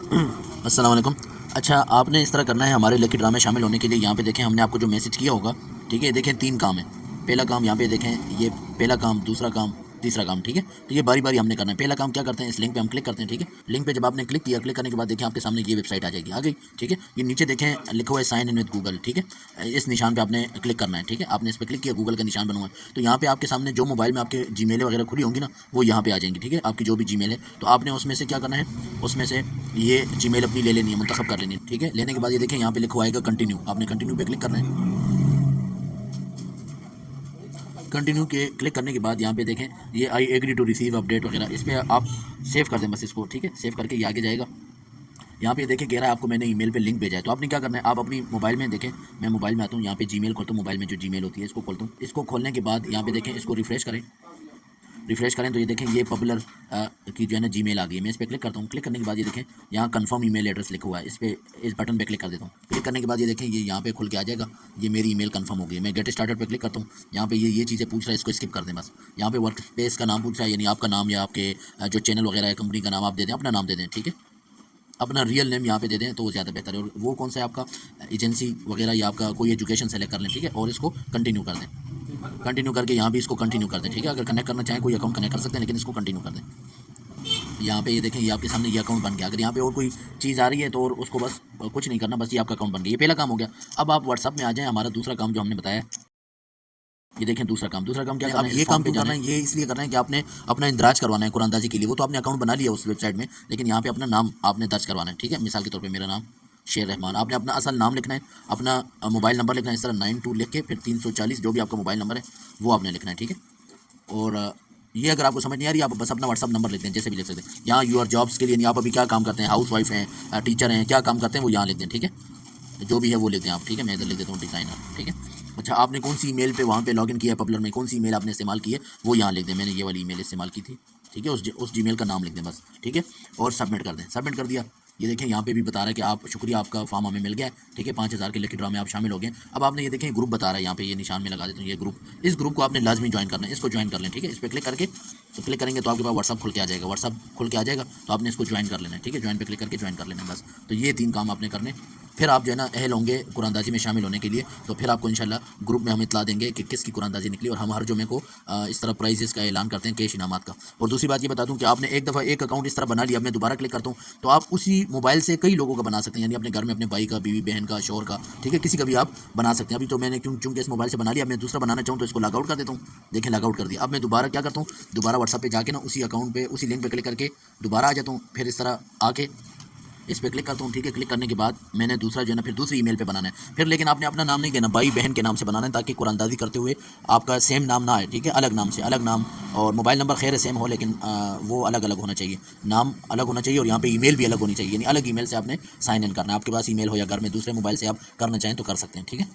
अस्सलाम वालेकुम। अच्छा, आपने इस तरह करना है हमारे लकी ड्रा में शामिल होने के लिए। यहाँ पे देखें हमने आपको जो मैसेज किया होगा, ठीक है। देखें 3 काम है। पहला काम यहाँ पे देखें, ये पहला काम, दूसरा काम, तीसरा काम, ठीक है। तो ये बारी बारी हमने करना है। पहला काम क्या करते हैं, इस लिंक पे हम क्लिक करते हैं, ठीक है। लिंक पे जब आपने क्लिक किया, क्लिक करने के बाद देखें आपके सामने ये वेबसाइट आ जाएगी, आ गई, ठीक है। ये नीचे देखें लिखा हुआ है साइन इन विद गूगल, ठीक है। इस निशान पे आपने क्लिक करना है, ठीक है। आपने इस पर क्लिक किया, गूगल का निशान बना हुआ है। तो यहाँ पे आपके सामने जो मोबाइल में आपके जीमेल वगैरह खुली होंगी ना, वो यहाँ पे आ जाएंगी, ठीक है। आपकी जो भी जीमेल है, तो आपने उसमें से क्या करना है, उसमें से ये जीमेल अपनी ले लेनी है, मुंतखब कर लेनी है, ठीक है। लेने के बाद ये देखें यहाँ पे लिखा आएगा कंटिन्यू, आपने कंटिन्यू पे क्लिक करना है। कंटिन्यू के क्लिक करने के बाद यहाँ पे देखें ये I agree to receive update वगैरह, इस पर आप सेव कर दें बस इसको, ठीक है। सेव करके ये आगे जाएगा। यहाँ पे देखें कह रहा है आपको मैंने ईमेल पे लिंक भेजा है। तो आपने क्या करना है, आप अपनी मोबाइल में देखें, मैं मोबाइल में आता हूँ, यहाँ पे जीमेल खोलता हूँ, मोबाइल में जो जीमेल होती है इसको खोलता हूँ। इसको खोलने के बाद यहाँ पे देखें, इसको रिफ्रेश करें। रिफ्रेश करें तो ये देखें ये पॉपुलर की जो है ना जीमेल आ गई है। मैं इस पर क्लिक करता हूँ। क्लिक करने के बाद ये देखें यहाँ कंफर्म ईमेल एड्रेस लिखा हुआ है, इस पर इस बटन पे क्लिक कर देता हूँ। क्लिक करने के बाद ये देखें ये यहाँ पे खुल के आ जाएगा, ये मेरी ईमेल कंफर्म हो गई है। मैं गेट स्टार्टेड पे क्लिक करता हूँ। यहाँ पे ये चीज़ें पूछ रहा है, इसको स्किप कर दें बस। यहाँ पे वर्क स्पेस का नाम पूछ रहा है, यानी आपका नाम या आपके जो चैनल वगैरह है कंपनी का नाम आप दे दें, अपना नाम दे दें, ठीक है। अपना रियल नेम यहाँ पे दे दें तो वो ज़्यादा बेहतर है। और वो कौन सा है आपका एजेंसी वगैरह या आपका कोई एजुकेशन सेलेक्ट कर लें, ठीक है। और इसको कंटिन्यू कर दें। कंटिन्यू करके यहाँ भी इसको कंटिन्यू कर दें, ठीक है। अगर कनेक्ट करना चाहें कोई अकाउंट कनेक्ट कर सकते हैं, लेकिन इसको कंटिन्यू कर दें। यहाँ पे ये देखें ये आपके सामने ये अकाउंट बन गया। अगर यहाँ पे और कोई चीज़ आ रही है तो और उसको बस कुछ नहीं करना, बस ये आपका अकाउंट बन गया। ये पहला काम हो गया। अब आप व्हाट्सअप में आ जाएँ, हमारा दूसरा काम जो हमने बताया, ये देखें दूसरा काम क्या करना है। ये काम क्यों करना है, ये इसलिए करना है कि आपने अपना इंदराज करवाना है कुरानदाजी के लिए। वो तो आपने अकाउंट बना लिया उस वेबसाइट में, लेकिन यहाँ पे अपना नाम आपने दर्ज करवाना है, ठीक है। मिसाल के तौर पे मेरा नाम शेर रहमान, आपने अपना असल नाम लिखना है, अपना मोबाइल नंबर लिखना है, इस तरह 92 लिख के फिर 340 जो भी आपका मोबाइल नंबर है वो आपने लिखना है, ठीक है। और ये अगर आपको समझ नहीं आ रही, आप बस अपना व्हाट्सअप नंबर लिख दें, जैसे भी लिख सकते हैं। यहाँ यूर जॉब्स के लिए नहीं, आप अभी क्या काम करते हैं, हाउस वाइफ हैं, टीचर हैं, क्या काम करते हैं वो यहाँ लिख दें, ठीक है। जो भी है वो लिख दें आप, ठीक है। मैं इधर लिख देता हूँ डिज़ाइनर, ठीक है। अच्छा, आपने कौन सी ईमेल पे वहाँ पे लॉगिन किया है पॉपुलर में, कौन सी ईमेल आपने इस्तेमाल की है वो यहाँ लिख दें। मैंने ये वाली ईमेल इस्तेमाल की थी, ठीक है। उस जीमेल का नाम लिख दें बस, ठीक है। और सबमिट कर दें। सबमिट कर दिया। ये देखें यहाँ पे भी बता रहा है कि आप शुक्रिया, आपका फॉर्म हमें मिल गया है, ठीक है। 5000 के लकी ड्रा में आप शामिल हो गए। अब आपने ये देखें ग्रुप बता रहा है, यहाँ पे ये निशान में लगा देता हूँ ये ग्रुप। इस ग्रुप को आपने लाजमी ज्वाइन करना है, इसको ज्वाइन कर लें, ठीक है। इस पर क्लिक करके तो क्लिक करेंगे तो आपके पास व्हाट्सअप खुल के आ जाएगा। व्हाट्सअप खुल के आ जाएगा तो आपने इसको ज्वाइन कर लेना है, ठीक है। ज्वाइन पे क्लिक करके ज्वाइन कर लेना है बस। तो ये 3 काम आपने करने, फिर आप जो है ना अहल होंगे कुरानदाजी में शामिल होने के लिए। तो फिर आपको इंशाल्लाह ग्रुप में हम इतला देंगे कि किसकी कुरानदाजी निकली। और हम हर जुमे को इस तरह प्राइजेस का ऐलान करते हैं, कैश इनामात का। और दूसरी बात ये बता दूं कि आपने एक दफ़ा एक अकाउंट इस तरह बना लिया, अब मैं दोबारा क्लिक करता हूँ तो आप उसी मोबाइल से कई लोगों का बना सकते हैं, यानी अपने घर में अपने भाई का, बीवी बहन का, शोहर का, ठीक है, किसी का भी आप बना सकते हैं। अभी तो मैंने चूँकि इस मोबाइल से बना लिया, मैं दूसरा बनाना चाहूँ तो इसको लॉगआउट कर देता हूँ। देखें लॉगआउट कर दिया। अब मैं दोबारा क्या करता हूँ, दोबारा व्हाट्सअप पे जाके ना उसी अकाउंट पे उसी लिंक पे क्लिक करके दोबारा आ जाता हूँ। फिर इस तरह आके इस पर क्लिक करता हूँ, ठीक है। क्लिक करने के बाद मैंने दूसरा जो है ना फिर दूसरी ईमेल पे बनाना है फिर, लेकिन आपने अपना नाम नहीं देना, भाई बहन के नाम से बनाना है, ताकि कुरानदाजी करते हुए आपका सेम नाम ना आए, ठीक है। अलग नाम से अलग नाम, और मोबाइल नंबर खैर सेम हो, लेकिन वो अलग अलग होना चाहिए, नाम अलग होना चाहिए। और यहाँ पे ईमेल भी अलग होनी चाहिए, यानी अलग ईमेल से आपने साइन इन करना है। आपके पास ईमेल हो या घर में दूसरे मोबाइल से आप करना चाहें तो कर सकते हैं, ठीक है।